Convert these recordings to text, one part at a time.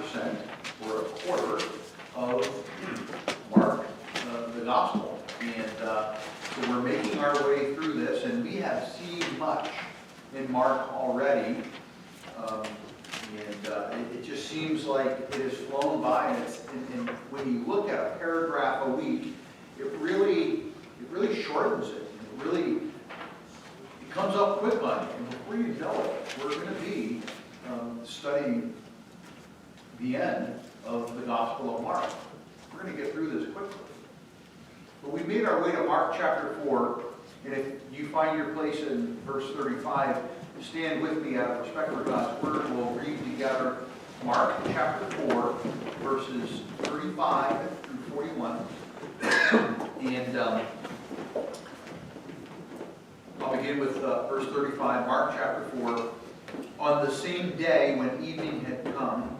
5% or a quarter of Mark, the Gospel. And so we're making our way through this, and we have seen much in Mark already. It just seems like it has flown by, and when you look at a paragraph a week, it really shortens it. It comes up quickly, and before you know it, we're going to be studying the end of the Gospel of Mark. We're going to get through this quickly. But we made our way to Mark chapter 4, and if you find your place in verse 35, stand with me out of respect for God's Word. We'll read together Mark chapter 4, verses 35 through 41. And I'll begin with verse 35, Mark chapter 4. On the same day when evening had come,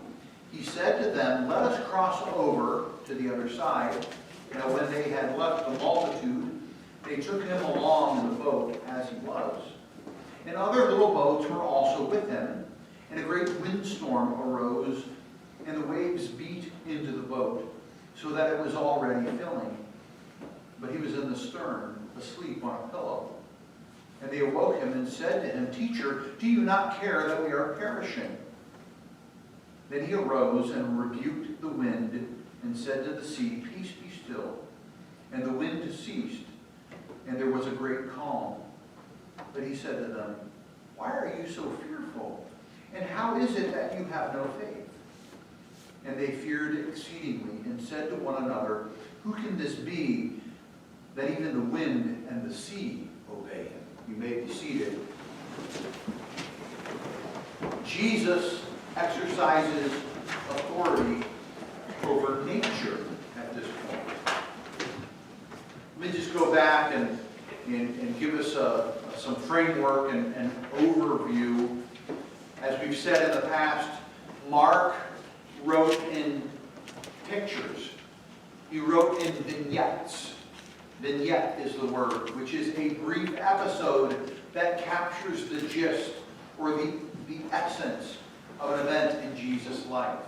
he said to them, "Let us cross over to the other side." Now when they had left the multitude, they took him along in the boat as he was. And other little boats were also with him. And a great windstorm arose, and the waves beat into the boat, so that it was already filling. But he was in the stern, asleep on a pillow. And they awoke him and said to him, "Teacher, do you not care that we are perishing?" Then he arose and rebuked the wind and said to the sea, "Peace, be still." And the wind ceased, and there was a great calm. But he said to them, "Why are you so fearful? And how is it that you have no faith?" And they feared exceedingly and said to one another, "Who can this be, that even the wind and the sea obey him?" You may be seated. Jesus exercises authority over nature at this point. Let me just go back and give us some framework and overview. As we've said in the past, Mark wrote in pictures. He wrote in vignettes. Vignette is the word, which is a brief episode that captures the gist or the essence of an event in Jesus' life.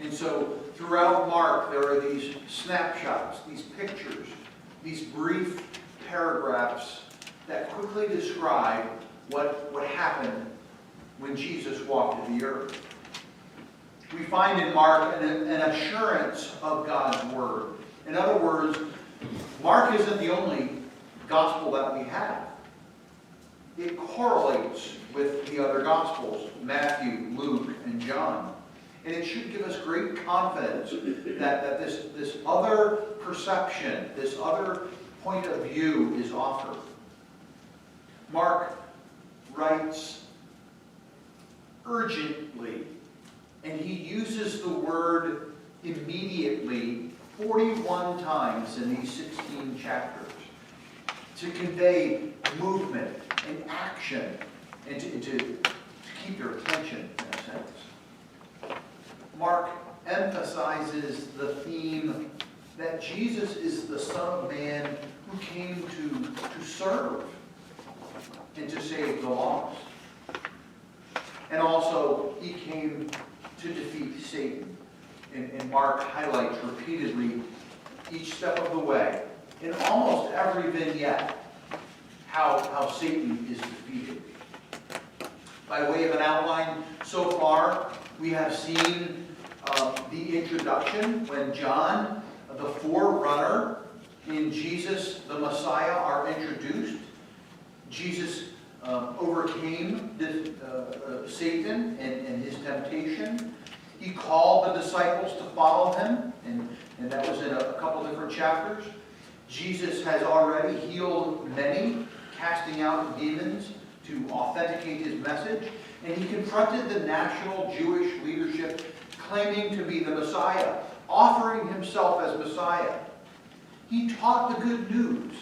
And so throughout Mark, there are these snapshots, these pictures, these brief paragraphs that quickly describe what happened when Jesus walked the earth. We find in Mark an assurance of God's Word. In other words, Mark isn't the only gospel that we have. It correlates with the other gospels, Matthew, Luke, and John. And it should give us great confidence that this other perception, this other point of view is offered. Mark writes urgently, and he uses the word immediately 41 times in these 16 chapters to convey movement and action and to keep your attention in a sense. Mark emphasizes the theme that Jesus is the Son of Man who came to serve and to save the lost. And also, he came to defeat Satan. And Mark highlights repeatedly each step of the way, in almost every vignette, how Satan is defeated. By way of an outline, so far we have seen the introduction when John, the forerunner, in Jesus, the Messiah, are introduced. Jesus overcame Satan and his temptation. He called the disciples to follow him, and that was in a couple different chapters. Jesus has already healed many, casting out demons to authenticate his message. And he confronted the national Jewish leadership claiming to be the Messiah, offering himself as Messiah. He taught the good news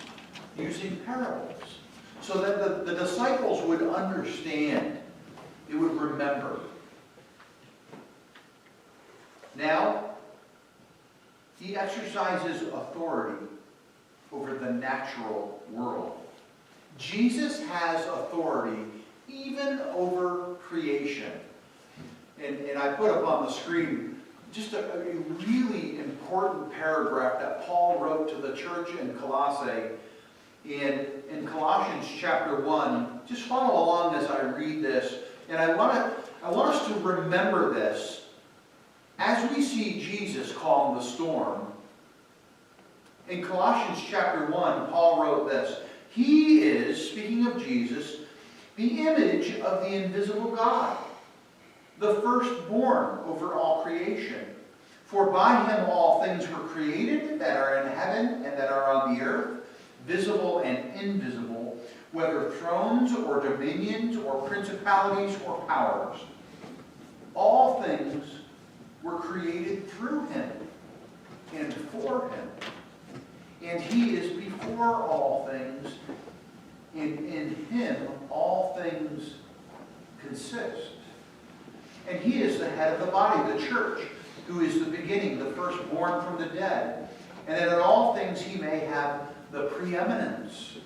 using parables so that the disciples would understand, they would remember. Now, he exercises authority over the natural world. Jesus has authority even over creation. And I put up on the screen just a really important paragraph that Paul wrote to the church in Colossae. In Colossians chapter 1, just follow along as I read this. And I want us to remember this. As we see Jesus calm the storm, in Colossians chapter 1, Paul wrote this. He is, speaking of Jesus, the image of the invisible God, the firstborn over all creation. For by him all things were created that are in heaven and that are on the earth, visible and invisible, whether thrones or dominions or principalities or powers. All things were created through him and for him. And he is before all things, and in him all things consist. And he is the head of the body, the church, who is the beginning, the firstborn from the dead, and that in all things he may have the preeminence.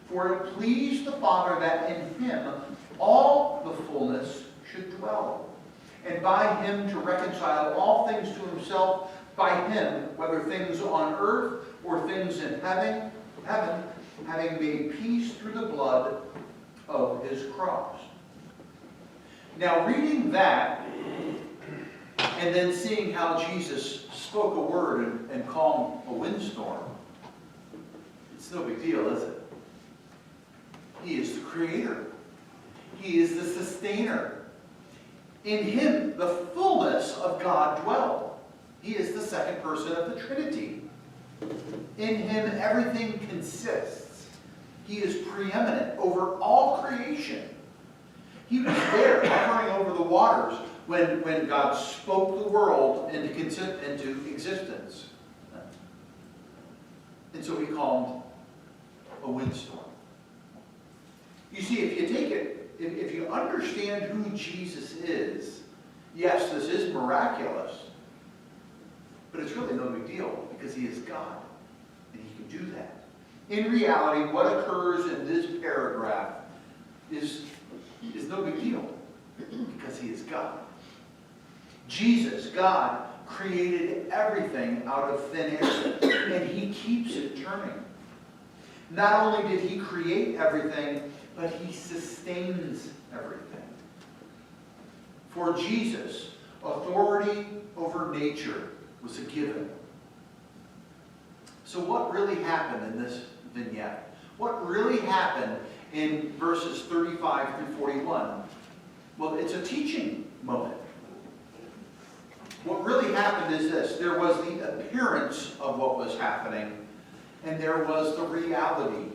For it pleased the Father that in him all the fullness should dwell, and by him to reconcile all things to himself, by him, whether things on earth or things in heaven, having made peace through the blood of his cross. Now, reading that, and then seeing how Jesus spoke a word and calmed a windstorm, it's no big deal, is it? He is the creator. He is the sustainer. In him, the fullness of God dwelled. He is the second person of the Trinity. In him, everything consists. He is preeminent over all creation. He was there, hovering over the waters, when God spoke the world into existence. And so he calmed a windstorm. You see, if you take it, if you understand who Jesus is, yes, this is miraculous, but it's really no big deal because he is God, and he can do that. In reality, what occurs in this paragraph is no big deal because he is God. Jesus, God, created everything out of thin air, and he keeps it turning. Not only did he create everything, but he sustains everything. For Jesus, authority over nature was a given. So what really happened in this vignette? What really happened in verses 35 through 41? Well, it's a teaching moment. What really happened is this. There was the appearance of what was happening, and there was the reality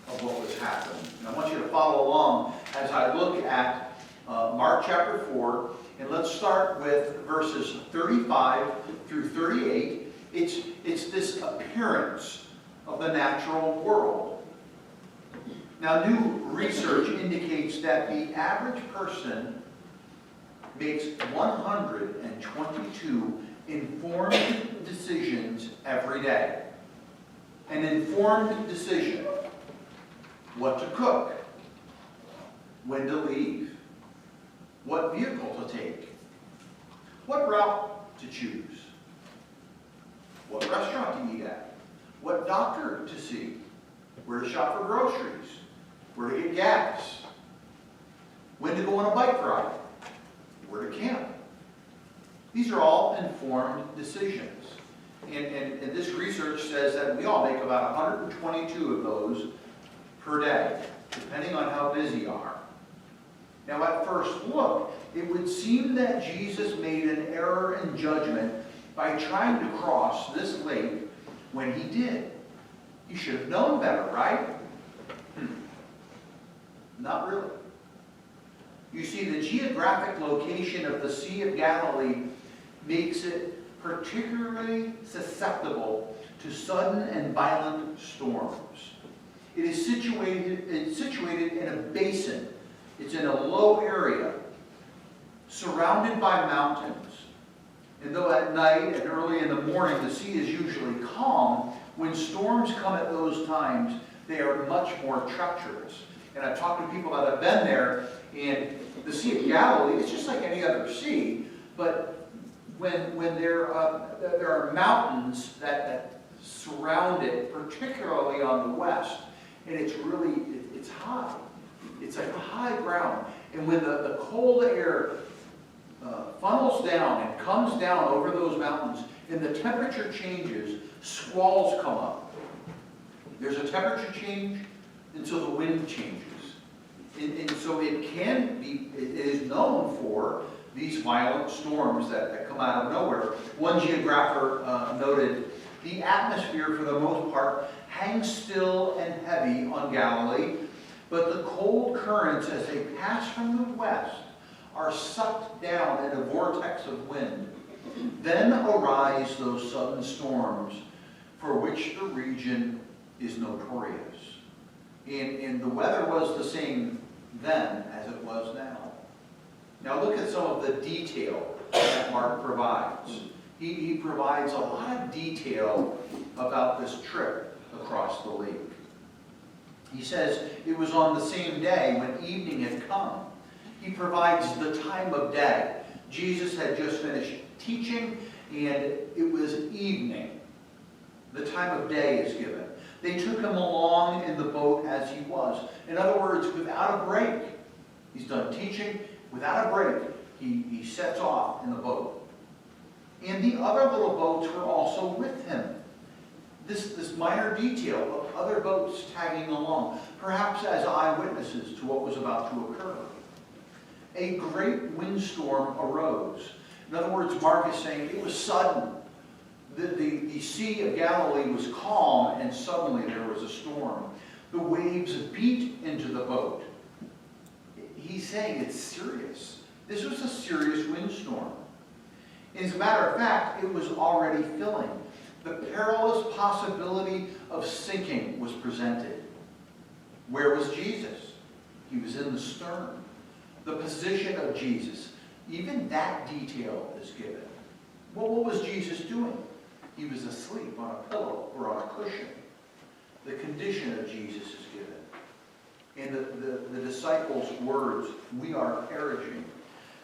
of what was happening. And I want you to follow along as I look at Mark chapter 4, and let's start with verses 35 through 38. It's this appearance of the natural world. Now, new research indicates that the average person makes 122 informed decisions every day. An informed decision: what to cook, when to leave, what vehicle to take, what route to choose, what restaurant to eat at, what doctor to see, where to shop for groceries, where to get gas, when to go on a bike ride, where to camp. These are all informed decisions. And this research says that we all make about 122 of those per day, depending on how busy you are. Now, at first look, it would seem that Jesus made an error in judgment by trying to cross this lake when he did. He should have known better, right? Not really. You see, the geographic location of the Sea of Galilee makes it particularly susceptible to sudden and violent storms. It is situated in a basin. It's in a low area, surrounded by mountains. And though at night and early in the morning the sea is usually calm, when storms come at those times, they are much more treacherous. And I've talked to people that have been there, and the Sea of Galilee, it's just like any other sea. But when there are mountains that surround it, particularly on the west, and it's high. It's like high ground. And when the cold air funnels down and comes down over those mountains, and the temperature changes, squalls come up. There's a temperature change, and so the wind changes. And so it is known for these violent storms that come out of nowhere. One geographer noted, the atmosphere for the most part hangs still and heavy on Galilee, but the cold currents as they pass from the west are sucked down in a vortex of wind. Then arise those sudden storms for which the region is notorious. And the weather was the same then as it was now. Now look at some of the detail that Mark provides. He provides a lot of detail about this trip across the lake. He says it was on the same day when evening had come. He provides the time of day. Jesus had just finished teaching, and it was evening. The time of day is given. They took him along in the boat as he was. In other words, without a break. He's done teaching. Without a break, he sets off in the boat. And the other little boats were also with him. This minor detail of other boats tagging along, perhaps as eyewitnesses to what was about to occur. A great windstorm arose. In other words, Mark is saying it was sudden. The Sea of Galilee was calm, and suddenly there was a storm. The waves beat into the boat. He's saying it's serious. This was a serious windstorm. As a matter of fact, it was already filling. The perilous possibility of sinking was presented. Where was Jesus? He was in the stern. The position of Jesus, even that detail is given. Well, what was Jesus doing? He was asleep on a pillow or on a cushion. The condition of Jesus is given. And the disciples' words, we are perishing.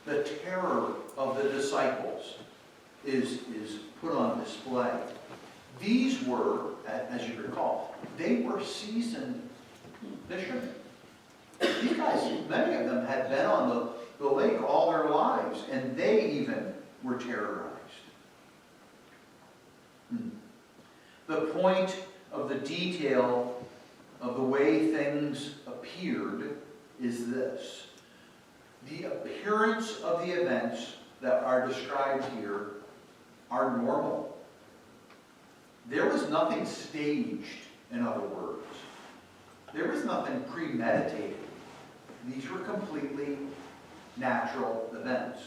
The terror of the disciples is put on display. These were, as you recall, they were seasoned fishermen. These guys, many of them had been on the lake all their lives, and they even were terrorized. The point of the detail of the way things appeared is this. The appearance of the events that are described here are normal. There was nothing staged, in other words. There was nothing premeditated. These were completely natural events.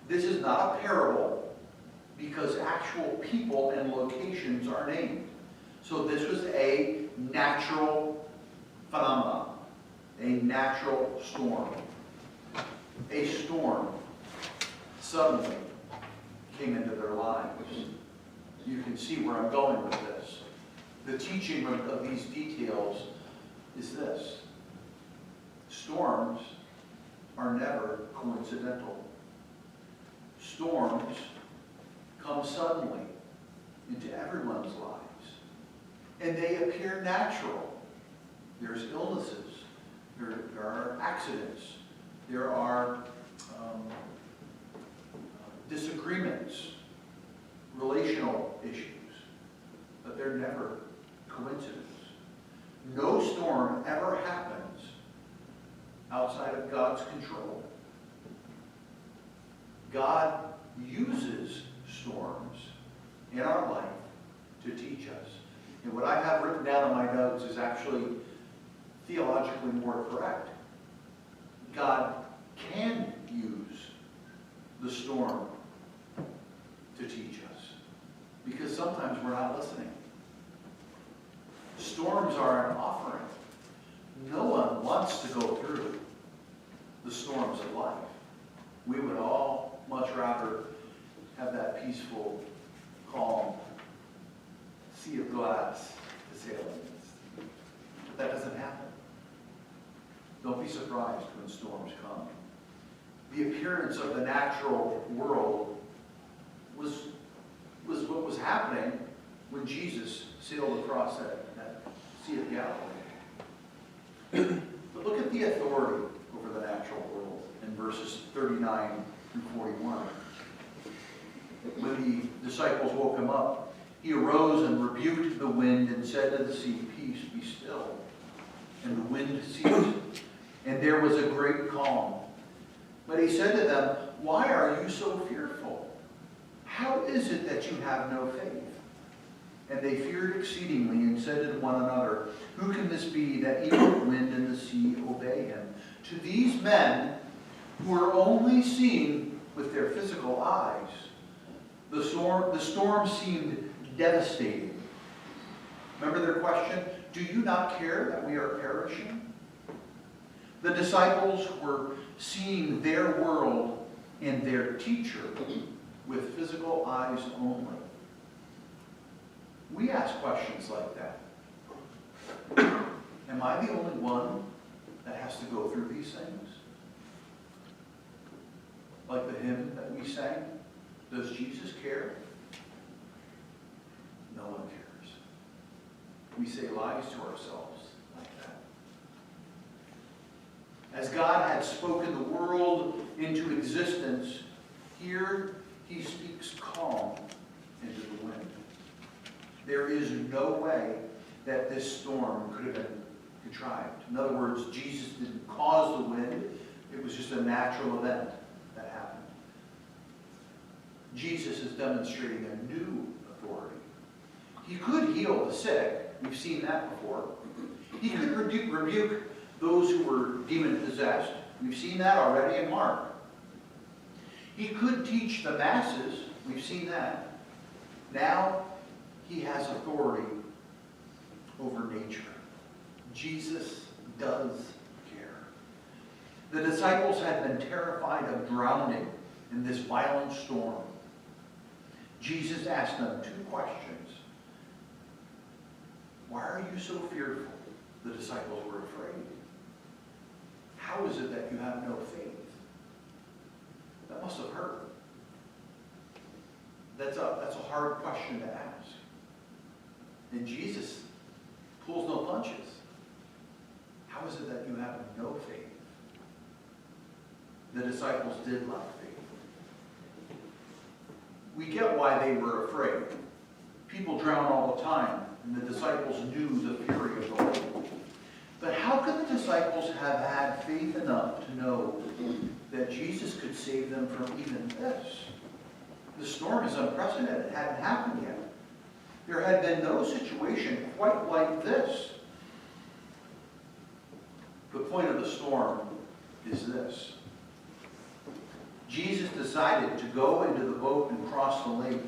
This is not a parable because actual people and locations are named. So this was a natural phenomenon, a natural storm. A storm suddenly came into their lives. You can see where I'm going with this. The teaching of these details is this. Storms are never coincidental. Storms come suddenly into everyone's lives. And they appear natural. There's illnesses. There are accidents. There are disagreements, relational issues. But they're never coincidence. No storm ever happens outside of God's control. God uses storms in our life to teach us. And what I have written down in my notes is actually theologically more correct. God can use the storm to teach us, because sometimes we're not listening. Storms are an offering. No one wants to go through the storms of life. We would all much rather have that peaceful, calm sea of glass to sail against. But that doesn't happen. Don't be surprised when storms come. The appearance of the natural world was what was happening when Jesus sailed across that Sea of Galilee. But look at the authority over the natural world in verses 39 through 41. When the disciples woke him up, he arose and rebuked the wind and said to the sea, "Peace, be still." And the wind ceased, and there was a great calm. But he said to them, "Why are you so fearful? How is it that you have no faith?" And they feared exceedingly and said to one another, "Who can this be that even the wind and the sea obey him?" To these men who are only seeing with their physical eyes, the storm seemed devastating. Remember their question? Do you not care that we are perishing? The disciples were seeing their world and their teacher with physical eyes only. We ask questions like that. Am I the only one that has to go through these things? Like the hymn that we sang, does Jesus care? No one cares. We say lies to ourselves like that. As God had spoken the world into existence, here he speaks calm into the wind. There is no way that this storm could have been contrived. In other words, Jesus didn't cause the wind. It was just a natural event that happened. Jesus is demonstrating a new authority. He could heal the sick. We've seen that before. He could rebuke those who were demon-possessed. We've seen that already in Mark. He could teach the masses. We've seen that. Now, he has authority over nature. Jesus does care. The disciples had been terrified of drowning in this violent storm. Jesus asked them two questions. Why are you so fearful? The disciples were afraid. How is it that you have no faith? That must have hurt. That's a hard question to ask. And Jesus pulls no punches. How is it that you have no faith? The disciples did lack faith. We get why they were afraid. People drown all the time, and the disciples knew the fury of the whole. But how could the disciples have had faith enough to know that Jesus could save them from even this? The storm is unprecedented. It hadn't happened yet. There had been no situation quite like this. The point of the storm is this. Jesus decided to go into the boat and cross the lake.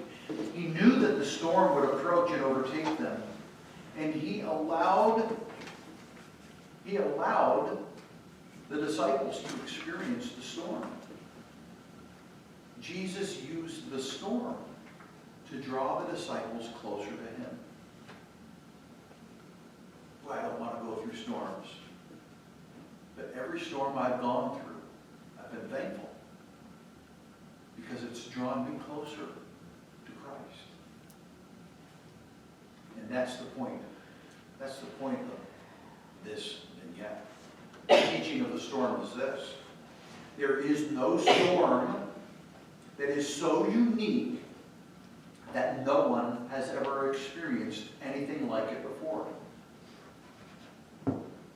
He knew that the storm would approach and overtake them. And he allowed the disciples to experience the storm. Jesus used the storm to draw the disciples closer to him. Well, I don't want to go through storms. But every storm I've gone through, I've been thankful. Because it's drawn me closer to Christ. And that's the point. That's the point of this vignette. The teaching of the storm is this. There is no storm that is so unique that no one has ever experienced anything like it before.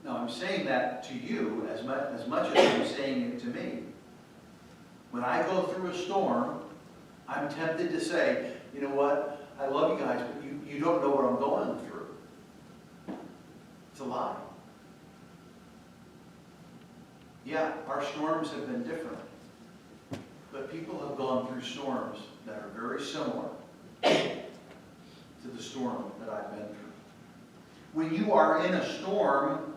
Now, I'm saying that to you as much as I'm saying it to me. When I go through a storm, I'm tempted to say, you know what, I love you guys, but you don't know what I'm going through. It's a lie. Yeah, our storms have been different. But people have gone through storms that are very similar to the storm that I've been through. When you are in a storm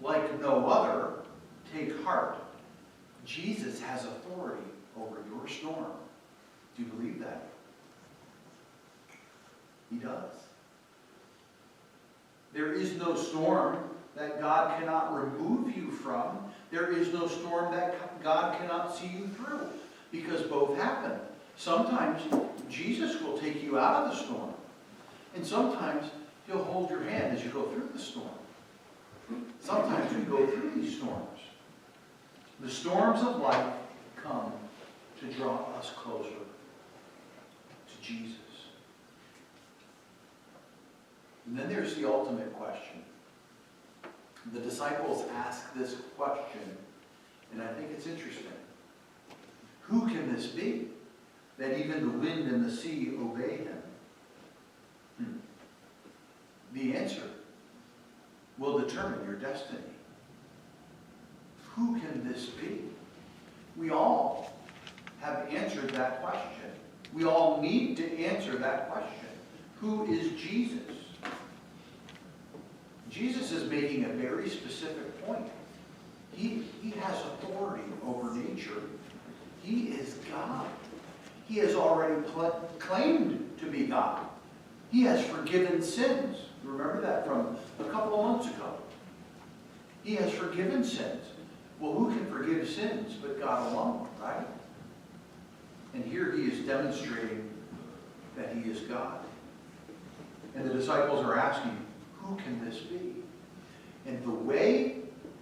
like no other, take heart. Jesus has authority over your storm. Do you believe that? He does. There is no storm that God cannot remove you from. There is no storm that God cannot see you through, because both happen. Sometimes Jesus will take you out of the storm, and sometimes he'll hold your hand as you go through the storm. Sometimes we go through these storms. The storms of life come to draw us closer to Jesus. And then there's the ultimate question. The disciples ask this question, and I think it's interesting. Who can this be, that even the wind and the sea obey him? The answer will determine your destiny. Who can this be? We all have answered that question. We all need to answer that question. Who is Jesus? Jesus is making a very specific point. He has authority over nature. He is God. He has already claimed to be God. He has forgiven sins. Remember that from a couple of months ago. He has forgiven sins. Well, who can forgive sins but God alone, right? And here he is demonstrating that he is God. And the disciples are asking, who can this be? And the way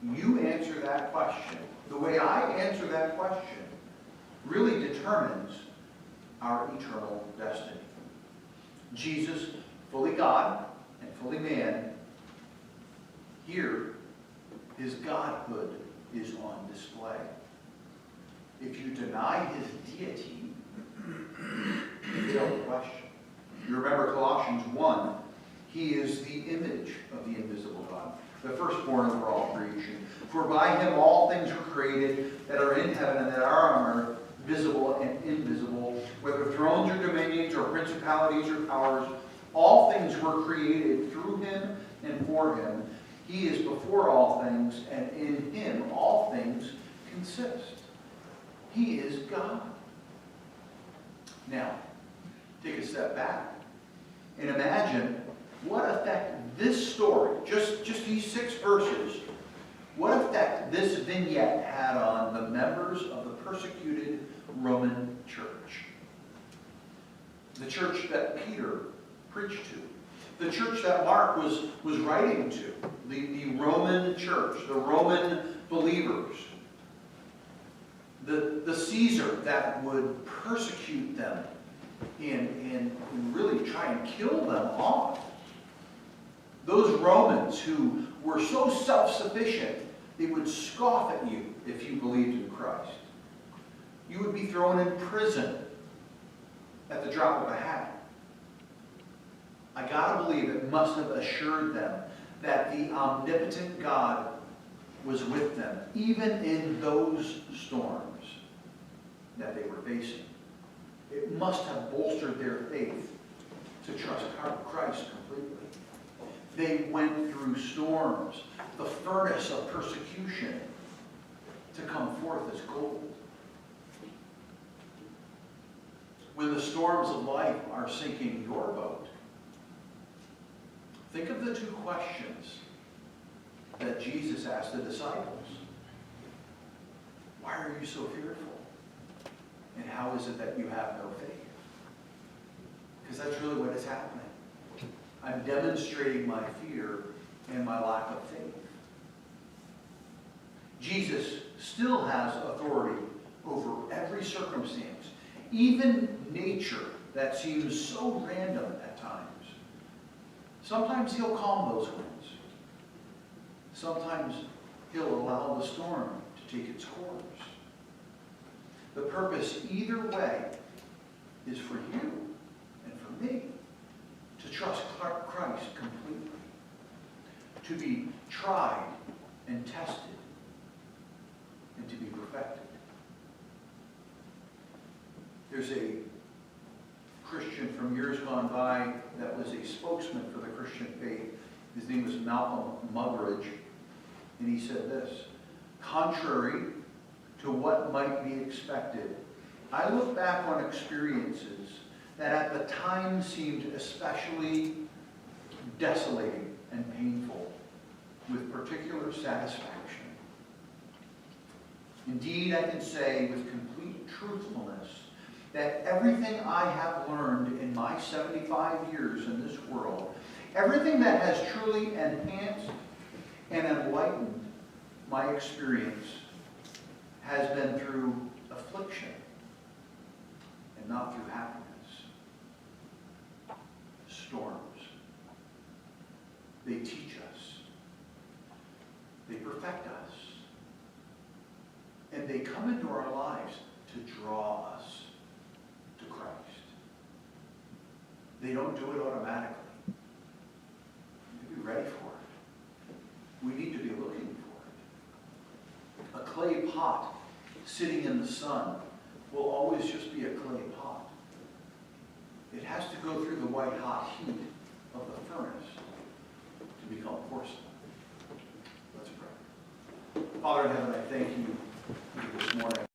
you answer that question, the way I answer that question, really determines our eternal destiny. Jesus, fully God and fully man, here his godhood is on display. If you deny his deity, you fail the question. You remember Colossians 1, he is the image of the invisible God, the firstborn over all creation. For by him all things were created that are in heaven and that are on earth, visible and invisible, whether thrones or dominions or principalities or powers, all things were created through him and for him. He is before all things, and in him all things consist. He is God. Now, take a step back and imagine what effect this story, just these 6 verses, what effect this vignette had on the members of the persecuted Roman church. The church that Peter preached to. The church that Mark was writing to. The Roman church, the Roman believers. The Caesar that would persecute them and really try and kill them off. Those Romans who were so self-sufficient, they would scoff at you if you believed in Christ. You would be thrown in prison at the drop of a hat. I gotta believe it must have assured them that the omnipotent God was with them, even in those storms that they were facing. It must have bolstered their faith to trust Christ completely. They went through storms, the furnace of persecution, to come forth as gold. When the storms of life are sinking your boat, think of the 2 questions that Jesus asked the disciples. Why are you so fearful? And how is it that you have no faith? Because that's really what is happening. I'm demonstrating my fear and my lack of faith. Jesus still has authority over every circumstance, even nature that seems so random at times. Sometimes he'll calm those winds. Sometimes he'll allow the storm to take its course. The purpose either way is for you and for me to trust Christ completely, to be tried and tested, and to be perfected. There's a Christian from years gone by that was a spokesman for the Christian faith. His name was Malcolm Muggeridge, and he said this: contrary to what might be expected, I look back on experiences that at the time seemed especially desolating and painful with particular satisfaction. Indeed, I can say with complete truthfulness that everything I have learned in my 75 years in this world, everything that has truly enhanced and enlightened my experience, has been through affliction and not through happiness. Storms. They teach us. They perfect us. And they come into our lives to draw us to Christ. They don't do it automatically. We need to be ready for it. We need to be looking for it. A clay pot sitting in the sun will always just be a clay pot. It has to go through the white hot heat of the furnace to become porcelain. Let's pray. Father in heaven, I thank you for this morning.